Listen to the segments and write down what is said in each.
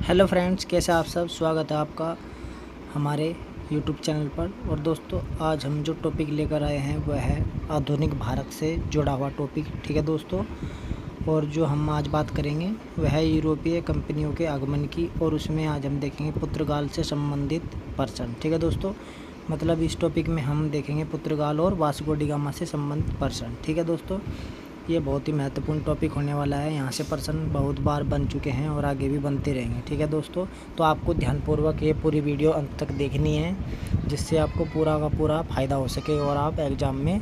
Hello friends, कैसे आप सब। स्वागत है आपका हमारे यूट्यूब चैनल पर। और दोस्तों, आज हम जो टॉपिक लेकर आए हैं वह है आधुनिक भारत से जुड़ा हुआ टॉपिक। ठीक है दोस्तों, और जो हम आज बात करेंगे वह है यूरोपीय कंपनियों के आगमन की, और उसमें आज हम देखेंगे पुर्तगाल से संबंधित पर्सन। ठीक है दोस्तों, मतलब इस टॉपिक में हम देखेंगे पुर्तगाल और वास्को डी गामा से संबंधित पर्सन। ठीक है दोस्तों, ये बहुत ही महत्वपूर्ण टॉपिक होने वाला है। यहाँ से पर्सन बहुत बार बन चुके हैं और आगे भी बनते रहेंगे। ठीक है दोस्तों, तो आपको ध्यानपूर्वक ये पूरी वीडियो अंत तक देखनी है, जिससे आपको पूरा का पूरा फ़ायदा हो सके और आप एग्ज़ाम में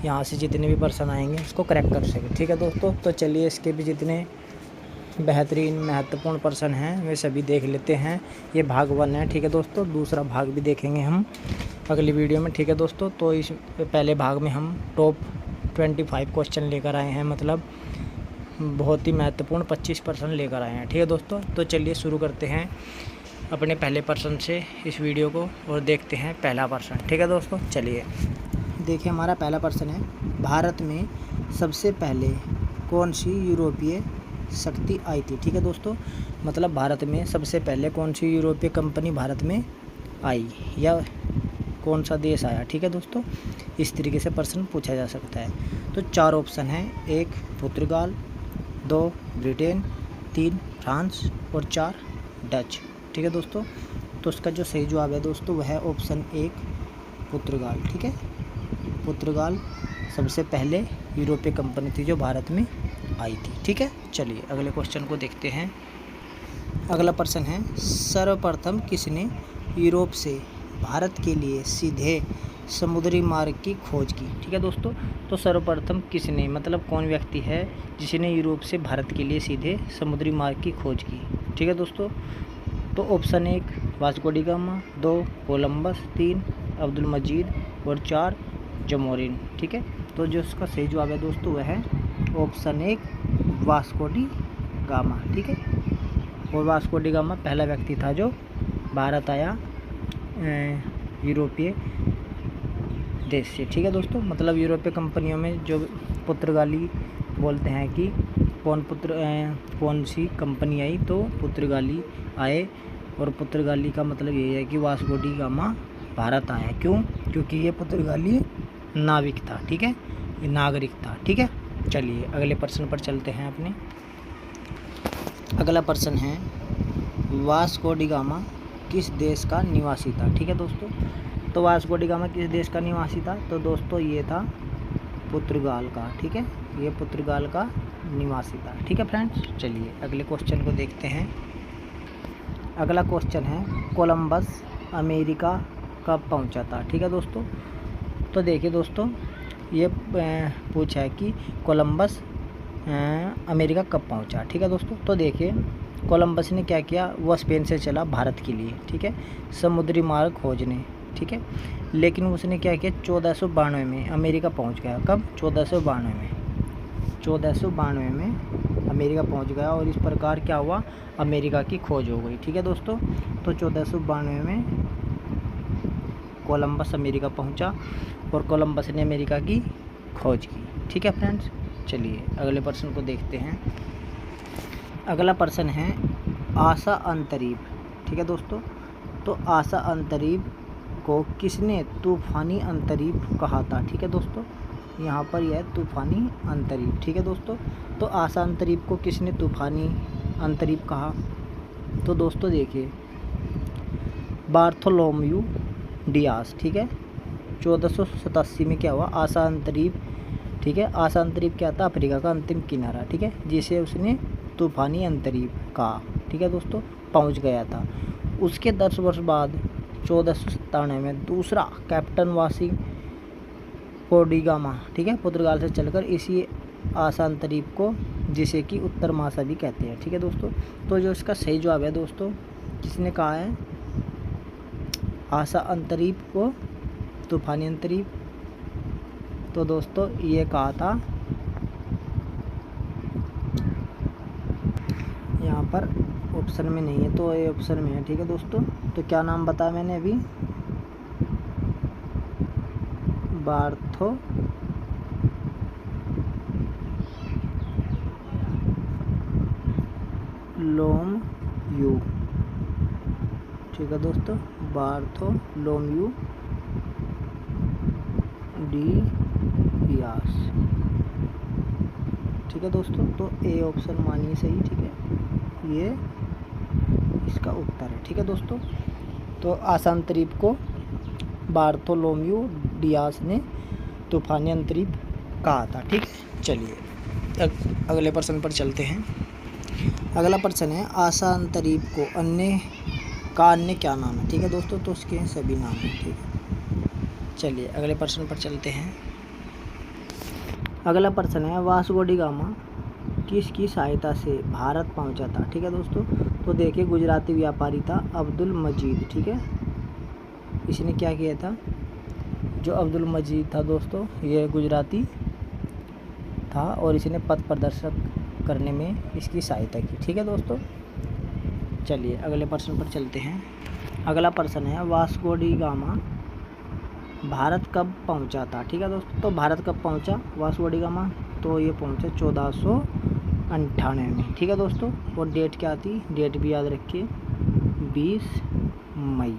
यहाँ से जितने भी पर्सन आएंगे उसको करेक्ट कर सकें। ठीक है दोस्तों, तो चलिए इसके भी जितने बेहतरीन महत्वपूर्ण पर्सन हैं वे सभी देख लेते हैं। ये भाग 1 है। ठीक है दोस्तों, दूसरा भाग भी देखेंगे हम अगली वीडियो में। ठीक है दोस्तों, तो इस पहले भाग में हम टॉप 25 क्वेश्चन लेकर आए हैं, मतलब बहुत ही महत्वपूर्ण 25% लेकर आए हैं। ठीक है दोस्तों, तो चलिए शुरू करते हैं अपने पहले पर्सन से इस वीडियो को और देखते हैं पहला पर्सन। ठीक है दोस्तों, चलिए देखिए हमारा पहला पर्सन है, भारत में सबसे पहले कौन सी यूरोपीय शक्ति आई थी। ठीक है दोस्तों, मतलब भारत में सबसे पहले कौन सी यूरोपीय कंपनी भारत में आई या कौन सा देश आया। ठीक है दोस्तों, इस तरीके से प्रश्न पूछा जा सकता है। तो 4 ऑप्शन हैं, 1 पुर्तगाल, 2 ब्रिटेन, 3 फ्रांस और 4 डच। ठीक है दोस्तों, तो उसका जो सही जवाब है दोस्तों वह है ऑप्शन 1 पुर्तगाल। ठीक है, पुर्तगाल सबसे पहले यूरोपीय कंपनी थी जो भारत में आई थी। ठीक है, चलिए अगले क्वेश्चन को देखते हैं। अगला प्रश्न है, सर्वप्रथम किसने यूरोप से भारत के लिए सीधे समुद्री मार्ग की खोज की। ठीक है दोस्तों, तो सर्वप्रथम किसने, मतलब कौन व्यक्ति है जिसने यूरोप से भारत के लिए सीधे समुद्री मार्ग की खोज की। ठीक है दोस्तों, तो ऑप्शन 1 Vasco da Gama, 2 Columbus, 3 Abdul Majid और 4 जमोरिन। ठीक है, तो जो इसका सही जवाब है दोस्तों वह है ऑप्शन 1 वास्को डी गामा। ठीक है, और वास्को डी गामा पहला व्यक्ति था जो भारत आया यूरोपीय देश से। ठीक है दोस्तों, मतलब यूरोपीय कंपनियों में जो पुर्तगाली बोलते हैं कि कौन सी कंपनी आई, तो पुर्तगाली आए। और पुर्तगाली का मतलब यही है कि वास्को डी गामा भारत आया। क्यों? क्योंकि ये पुर्तगाली नाविक था। ठीक है, ये नागरिक था। ठीक है, चलिए अगले प्रश्न पर चलते हैं अपने। अगला प्रश्न है, वास्को डी गामा किस देश का निवासी था। ठीक है दोस्तों, तो वास्को डी गामा किस देश का निवासी था, तो दोस्तों ये था पुर्तगाल का। ठीक है, ये पुर्तगाल का निवासी था। ठीक है फ्रेंड्स, चलिए अगले क्वेश्चन को देखते हैं। अगला क्वेश्चन है, कोलंबस अमेरिका कब पहुंचा था। ठीक है दोस्तों, तो देखिए दोस्तों ये पूछा है कि कोलंबस अमेरिका कब पहुंचा। ठीक है दोस्तों, तो देखिए कोलंबस ने क्या किया, वह स्पेन से चला भारत के लिए। ठीक है, समुद्री मार्ग खोजने। ठीक है, लेकिन उसने क्या किया, 1492 में अमेरिका पहुंच गया। कब? 1492 में। 1492 में अमेरिका पहुंच गया और इस प्रकार क्या हुआ, अमेरिका की खोज हो गई। ठीक है दोस्तों, तो 1492 में कोलंबस अमेरिका पहुंचा और कोलंबस ने अमेरिका की खोज की। ठीक है फ्रेंड्स, चलिए अगले प्रश्न को देखते हैं। अगला प्रश्न है, आशा अंतरीप। ठीक है दोस्तों, तो आशा अंतरीप को किसने तूफानी अंतरीप कहा था। ठीक है दोस्तों, यहाँ पर यह तूफानी अंतरीप। ठीक है दोस्तों, तो आशा अंतरीप को किसने तूफानी अंतरीप कहा, तो दोस्तों देखिए बार्थोलोम्यू डियास। ठीक है, 1487 में क्या हुआ, आशा अंतरीप। ठीक है, आशा अंतरीप क्या था, अफ्रीका का अंतिम किनारा। ठीक है, जिसे उसने तूफानी अंतरीप कहा। ठीक है दोस्तों, पहुंच गया था। उसके 10 वर्ष बाद 1497 में दूसरा कैप्टन वास्को डी गामा, ठीक है, पुर्तगाल से चलकर इसी आशा अंतरीप को, जिसे कि उत्तर महासा भी कहते हैं। ठीक है दोस्तों, तो जो इसका सही जवाब है दोस्तों, किसने कहा है आशा अंतरीप को तूफानी अंतरीप, तो दोस्तों ये कहा था, यहाँ पर ऑप्शन में नहीं है तो ये ऑप्शन में है। ठीक है दोस्तों, तो क्या नाम बताया मैंने अभी, बार्थोलोम्यू ठीक है दोस्तों, बार्थोलोम्यू डियास। ठीक है दोस्तों, तो ए ऑप्शन मानिए सही। ठीक है, ये इसका उत्तर है। ठीक है दोस्तों, तो आसान अंतरीप को बार्थोलोम्यू डियास ने तूफानी अंतरीप कहा था। ठीक है, चलिए अगले प्रश्न पर चलते हैं। अगला प्रश्न है, आशा अंतरीप को अन्य क्या नाम है। ठीक है दोस्तों, तो उसके सभी नाम हैं। ठीक है, चलिए अगले प्रश्न पर चलते हैं। अगला प्रश्न है, वास्को डी गामा किसकी सहायता से भारत पहुंचा था। ठीक है दोस्तों, तो देखिए गुजराती व्यापारी था अब्दुल मजीद। ठीक है, इसने क्या किया था, जो अब्दुल मजीद था दोस्तों, ये गुजराती था और इसने पथ प्रदर्शक करने में इसकी सहायता की। ठीक है दोस्तों, चलिए अगले प्रश्न पर चलते हैं। अगला प्रश्न है, वास्को डी गामा भारत कब पहुंचा था। ठीक है दोस्तों, तो भारत कब पहुंचा वास्को डी गामा, तो ये पहुंचा 1498 में। ठीक है दोस्तों, और डेट क्या थी, डेट भी याद रखिए 20 मई।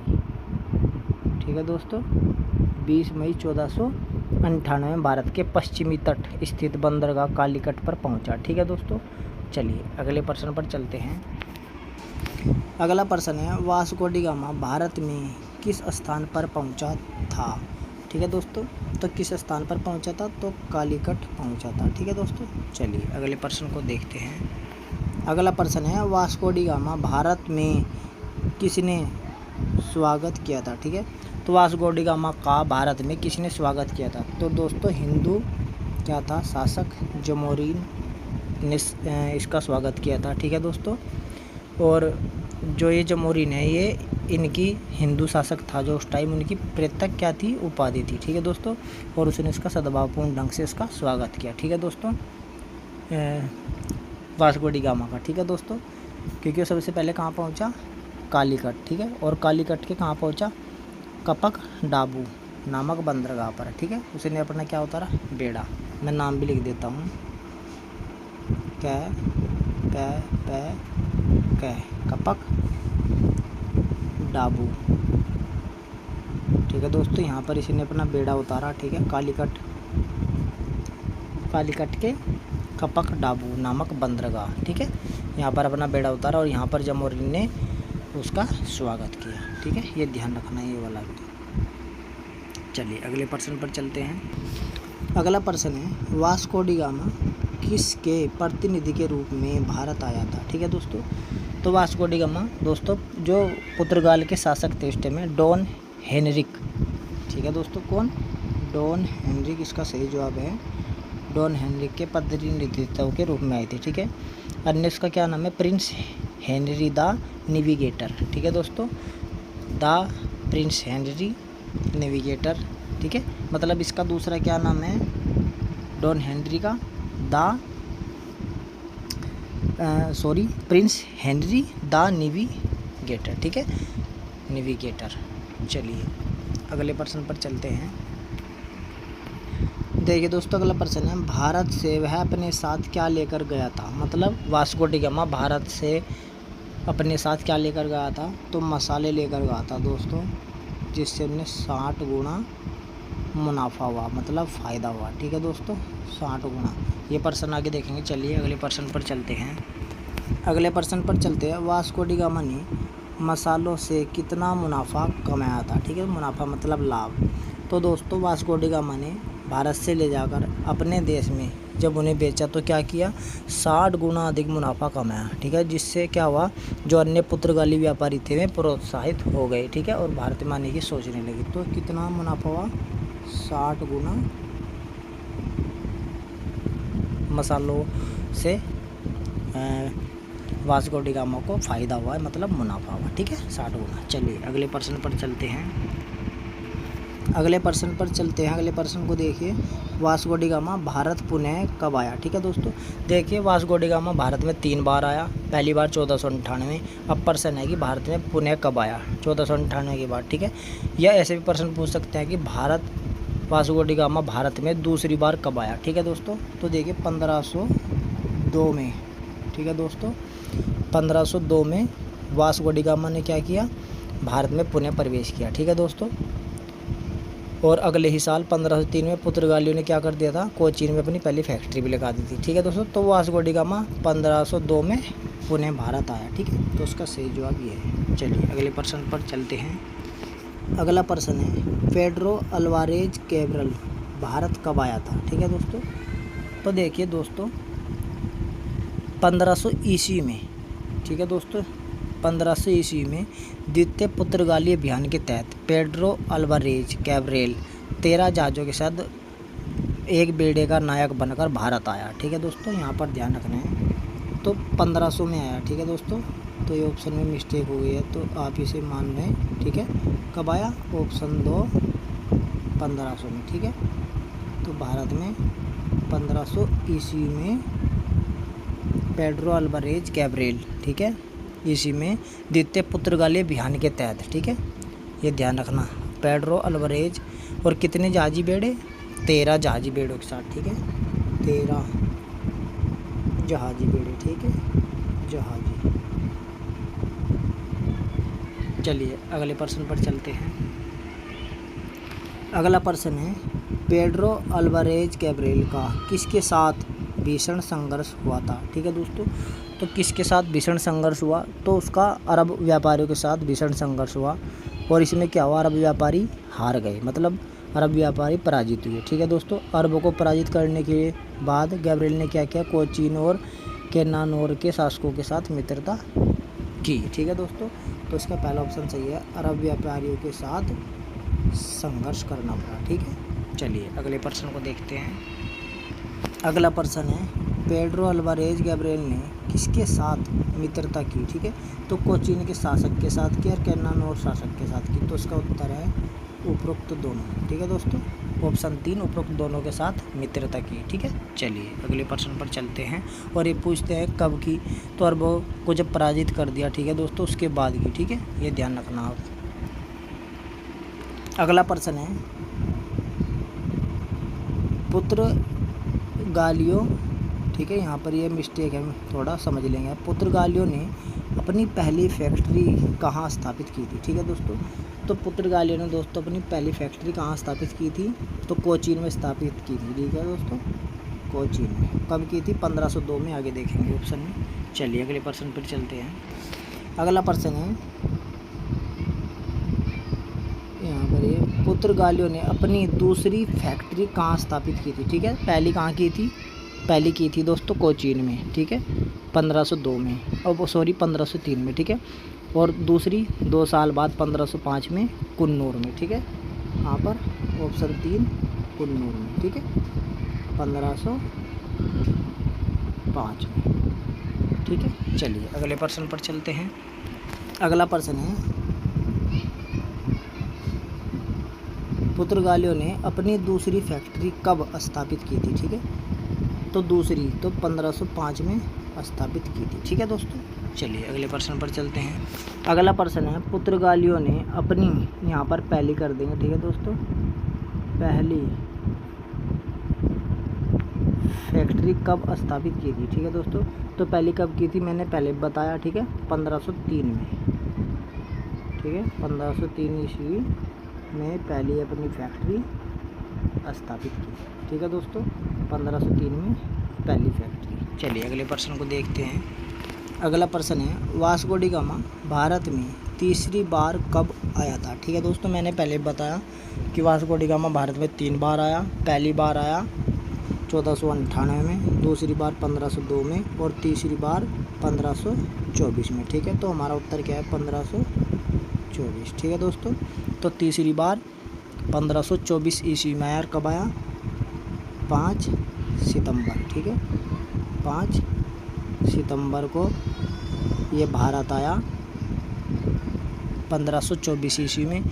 ठीक है दोस्तों, 20 मई 1498 में भारत के पश्चिमी तट स्थित बंदरगाह कालीकट पर पहुंचा। ठीक है दोस्तों, चलिए अगले प्रश्न पर चलते हैं। अगला प्रश्न है, वास्को डी गामा भारत में किस स्थान पर पहुंचा था। ठीक है दोस्तों, तो किस स्थान पर पहुंचा था, तो कालीकट पहुंचा था। ठीक है दोस्तों, चलिए अगले प्रश्न को देखते हैं। अगला प्रश्न है, वास्को डी गामा भारत में किसने स्वागत किया था। ठीक है, तो वास्को डी गामा का भारत में किसने स्वागत किया था, तो दोस्तों हिंदू क्या था, शासक जमोरीन ने इसका स्वागत किया था। ठीक है दोस्तों, और जो ये जमोरीन है ये इनकी हिंदू शासक था जो उस टाइम, उनकी प्रेतक क्या थी, उपाधि थी। ठीक है दोस्तों, और उसने इसका सद्भावपूर्ण ढंग से इसका स्वागत किया। ठीक है दोस्तों, वास्को डी गामा का। ठीक है दोस्तों, क्योंकि वो सबसे पहले कहाँ पहुँचा, कालीकट। ठीक है, और कालीकट के कहाँ पहुँचा, कपक डाबू नामक बंदरगाह पर। ठीक है, उसने अपना क्या उतारा, बेड़ा। मैं नाम भी लिख देता हूँ, कपक डाबू। ठीक है दोस्तों, यहाँ पर इसी ने अपना बेड़ा उतारा। ठीक है, कालीकट के कपक डाबू नामक बंदरगाह। ठीक है, यहाँ पर अपना बेड़ा उतारा और यहाँ पर जमोरीन ने उसका स्वागत किया। ठीक है, ये ध्यान रखना है ये वाला भी। चलिए अगले प्रश्न पर चलते हैं। अगला प्रश्न है, वास्को डी गामा किसके प्रतिनिधि के रूप में भारत आया था। ठीक है दोस्तों, तो वास्को डी गामा दोस्तों जो पुर्तगाल के शासक थे उस टाइम में, डॉन हेनरिक। ठीक है दोस्तों, कौन, डॉन हेनरिक इसका सही जवाब है। डॉन हेनरिक के प्रतिनिधित्व के रूप में आए थे। ठीक है, अन्य इसका क्या नाम है, प्रिंस हेनरी द नेविगेटर। ठीक है दोस्तों, द प्रिंस हेनरी नेविगेटर। ठीक है, मतलब इसका दूसरा क्या नाम है, डॉन हेनरी का प्रिंस हेनरी द नेविगेटर। ठीक है, नेविगेटर। चलिए अगले प्रश्न पर चलते हैं। देखिए दोस्तों, अगला प्रश्न है, भारत से वह अपने साथ क्या लेकर गया था। मतलब वास्को डी गामा भारत से अपने साथ क्या लेकर गया था, तो मसाले लेकर गया था दोस्तों, जिससे उन्हें 60 गुना मुनाफा हुआ, मतलब फ़ायदा हुआ। ठीक है दोस्तों, 60 गुना। ये प्रश्न आगे देखेंगे। चलिए अगले प्रश्न पर चलते हैं। अगले प्रश्न पर चलते हैं, वास्को डी गामा ने मसालों से कितना मुनाफा कमाया था। ठीक है, मुनाफा मतलब लाभ। तो दोस्तों वास्को डी गामा ने भारत से ले जाकर अपने देश में जब उन्हें बेचा तो क्या किया, 60 गुना अधिक मुनाफा कमाया। ठीक है, जिससे क्या हुआ, जो अन्य पुर्तगाली व्यापारी थे वे प्रोत्साहित हो गए। ठीक है, और भारत में आने की सोचने लगे। तो कितना मुनाफा हुआ, 60 गुना मसालों से वास्को डी गामा को फ़ायदा हुआ है, मतलब मुनाफा हुआ। ठीक है, 60 गुना। चलिए अगले प्रश्न पर चलते हैं। अगले प्रश्न को देखिए, वास्को डी गामा भारत पुनः कब आया। ठीक है दोस्तों, देखिए वास्को डी गामा भारत में 3 बार आया। पहली बार 1498। अब प्रश्न है कि भारत में पुनः कब आया, 1498 के बाद। ठीक है, या ऐसे भी प्रश्न पूछ सकते हैं कि वास्को डी गामा भारत में दूसरी बार कब आया। ठीक है दोस्तों, तो देखिए 1502 में। ठीक है दोस्तों, 1502 में वास्को डी गामा ने क्या किया, भारत में पुनः प्रवेश किया। ठीक है दोस्तों। और अगले ही साल 1503 में पुर्तगालियों ने क्या कर दिया था, कोचीन में अपनी पहली फैक्ट्री भी लगा दी थी। ठीक है दोस्तों। तो वास्को डी गामा 1502 में पुनः भारत आया। ठीक है, तो उसका सही जवाब ये है। चलिए अगले प्रश्न पर चलते हैं। अगला प्रश्न है, पेड्रो अल्वारेज कैब्रल भारत कब आया था। ठीक है दोस्तों। तो देखिए दोस्तों, 1500 ईस्वी में। ठीक है दोस्तों, 1500 ईस्वी में द्वितीय पुर्तगाली अभियान के तहत पेड्रो अल्वारेज कैब्रल 13 जहाज़ों के साथ एक बेड़े का नायक बनकर भारत आया। ठीक है दोस्तों, यहाँ पर ध्यान रखना है। तो 1500 में आया। ठीक है दोस्तों। तो ये ऑप्शन में मिस्टेक हो गई है, तो आप इसे मान लें। ठीक है, कब आया, ऑप्शन 2 1500 में। ठीक है, तो भारत में 1500 ईस्वी में पेड्रो अल्वारेज कैब्रल, ठीक है, इसी में द्वितीय पुर्तगाली अभियान के तहत। ठीक है, ये ध्यान रखना, पेड्रो अल्वारेज और कितने जहाजी बेड़े, 13 जहाजी बेड़ों के साथ। ठीक है, 13 जहाजी बेड़े। ठीक है, जहाजी। चलिए अगले प्रश्न पर चलते हैं। अगला प्रश्न है, पेड्रो अल्वारेज कैब्रल का किसके साथ भीषण संघर्ष हुआ था। ठीक है दोस्तों। तो किसके साथ भीषण संघर्ष हुआ, तो उसका अरब व्यापारियों के साथ भीषण संघर्ष हुआ और इसमें क्या हुआ, अरब व्यापारी हार गए, मतलब अरब व्यापारी पराजित हुए। ठीक है दोस्तों। अरबों को पराजित करने के बाद गैब्रिएल ने क्या किया, कोचीन और केन्नानौर के शासकों के साथ मित्रता की। ठीक है दोस्तों। तो इसका पहला ऑप्शन सही है, अरब व्यापारियों के साथ संघर्ष करना पड़ा। ठीक है। चलिए अगले प्रश्न को देखते हैं। अगला प्रश्न है, पेड्रो अल्वारेज कैब्रल ने किसके साथ मित्रता की। ठीक है, तो कोचीन के शासक के साथ की और केन्नानौर शासक के साथ की। तो इसका उत्तर है उपरोक्त दोनों। ठीक है दोस्तों, ऑप्शन 3 उपरोक्त दोनों के साथ मित्रता की। ठीक है। चलिए अगले प्रश्न पर चलते हैं और ये पूछते हैं कब की, तो अरबों को जब पराजित कर दिया। ठीक है दोस्तों, उसके बाद की। ठीक है, ये ध्यान रखना आप। अगला प्रश्न है, पुर्तगालियों, ठीक है, यहाँ पर ये मिस्टेक है, थोड़ा समझ लेंगे। पुर्तगालियों ने अपनी पहली फैक्ट्री कहाँ स्थापित की थी। ठीक है दोस्तों। तो पुर्तगालियों ने दोस्तों अपनी पहली फैक्ट्री कहाँ स्थापित की थी, तो कोचीन में स्थापित की थी। ठीक है दोस्तों, कोचीन में। कब की थी, 1502 में। आगे देखेंगे ऑप्शन में। चलिए अगले प्रश्न पर चलते हैं। अगला प्रश्न है, यहाँ पर ये पुर्तगालियों ने अपनी दूसरी फैक्ट्री कहाँ स्थापित की थी। ठीक है, पहली कहाँ की थी, पहली की थी दोस्तों कोचीन में। ठीक है, 1502 में, और सॉरी 1503 में। ठीक है, और दूसरी 2 साल बाद 1505 में कुन्नूर में। ठीक है, यहाँ पर ऑप्शन 3 कुन्नूर में। ठीक है, 1505 में। ठीक है। चलिए अगले प्रश्न पर चलते हैं। अगला प्रश्न है, पुर्तगालियों ने अपनी दूसरी फैक्ट्री कब स्थापित की थी। ठीक है, तो दूसरी तो 1505 में स्थापित की थी। ठीक है दोस्तों। चलिए अगले प्रश्न पर चलते हैं। अगला प्रश्न है, पुर्तगालियों ने अपनी, यहाँ पर पहली कर देंगे। ठीक है दोस्तों, पहली फैक्ट्री कब स्थापित की थी। ठीक है दोस्तों। तो पहली कब की थी, मैंने पहले बताया। ठीक है, 1503 में। ठीक है, 1503 ईस्वी में पहली अपनी फैक्ट्री स्थापित की। ठीक है दोस्तों, 1503 में पहली फैक्ट्री। चलिए अगले प्रश्न को देखते हैं। अगला प्रश्न है, वास्को डी गामा भारत में तीसरी बार कब आया था। ठीक है दोस्तों, मैंने पहले बताया कि वास्को डी गामा भारत में 3 बार आया। पहली बार आया 1498 में, दूसरी बार 1502 में और तीसरी बार 1524 में। ठीक है, तो हमारा उत्तर क्या है, 1524। ठीक है दोस्तों। तो तीसरी बार 1524 ईस्वी में आया। कब आया, 5 सितंबर। ठीक है, 5 सितंबर को ये भारत आया 1524 ईस्वी में।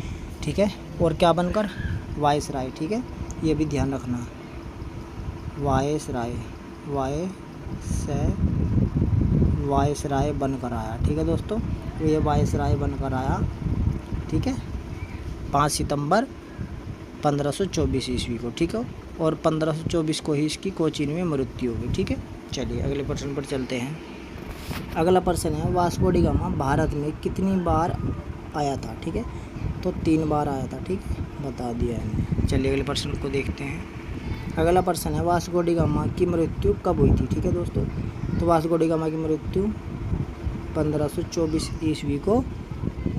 ठीक है, और क्या बनकर, वायसराय। ठीक है, ये भी ध्यान रखना, वायसराय, वायसराय बनकर आया। ठीक है दोस्तों, ये वायसराय बनकर आया। ठीक है, 5 सितंबर 1524 ईस्वी को। ठीक है, और 1524 को ही इसकी कोचीन में मृत्यु होगी। ठीक है। चलिए अगले प्रश्न पर चलते हैं। अगला प्रश्न है वास्को डी गामा भारत में कितनी बार आया था। ठीक है, तो 3 बार आया था। ठीक है, बता दिया है। चलिए अगले प्रश्न को देखते हैं। अगला प्रश्न है वास्को डी गामा की मृत्यु कब हुई थी। ठीक है दोस्तों, तो वास्को डी गामा की मृत्यु 1524 ईस्वी को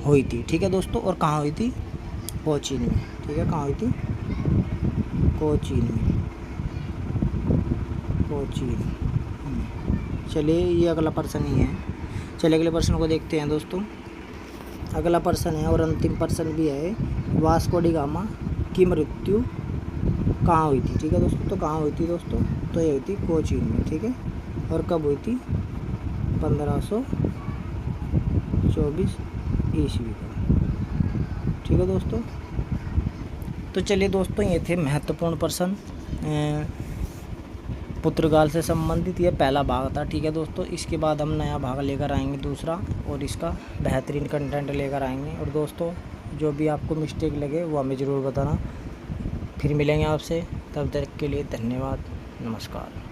हुई थी। ठीक है दोस्तों, और कहाँ हुई थी? कोचीन में। ठीक है, कहाँ हुई थी? कोचीन में, कोचीन। चलिए ये अगला प्रश्न ही है। चलिए अगले प्रश्न को देखते हैं दोस्तों। अगला प्रश्न है और अंतिम प्रश्न भी है, वास्को डी गामा की मृत्यु कहाँ हुई थी। ठीक है दोस्तों, तो कहाँ हुई थी दोस्तों? तो ये हुई थी कोचीन में। ठीक है, और कब हुई थी? 1524 ईस्वी को। ठीक है दोस्तों, तो चलिए दोस्तों ये थे महत्वपूर्ण प्रश्न पुर्तगाल से संबंधित। ये पहला भाग था। ठीक है दोस्तों, इसके बाद हम नया भाग लेकर आएंगे दूसरा, और इसका बेहतरीन कंटेंट लेकर आएंगे। और दोस्तों जो भी आपको मिस्टेक लगे वो हमें ज़रूर बताना। फिर मिलेंगे आपसे, तब तक के लिए धन्यवाद, नमस्कार।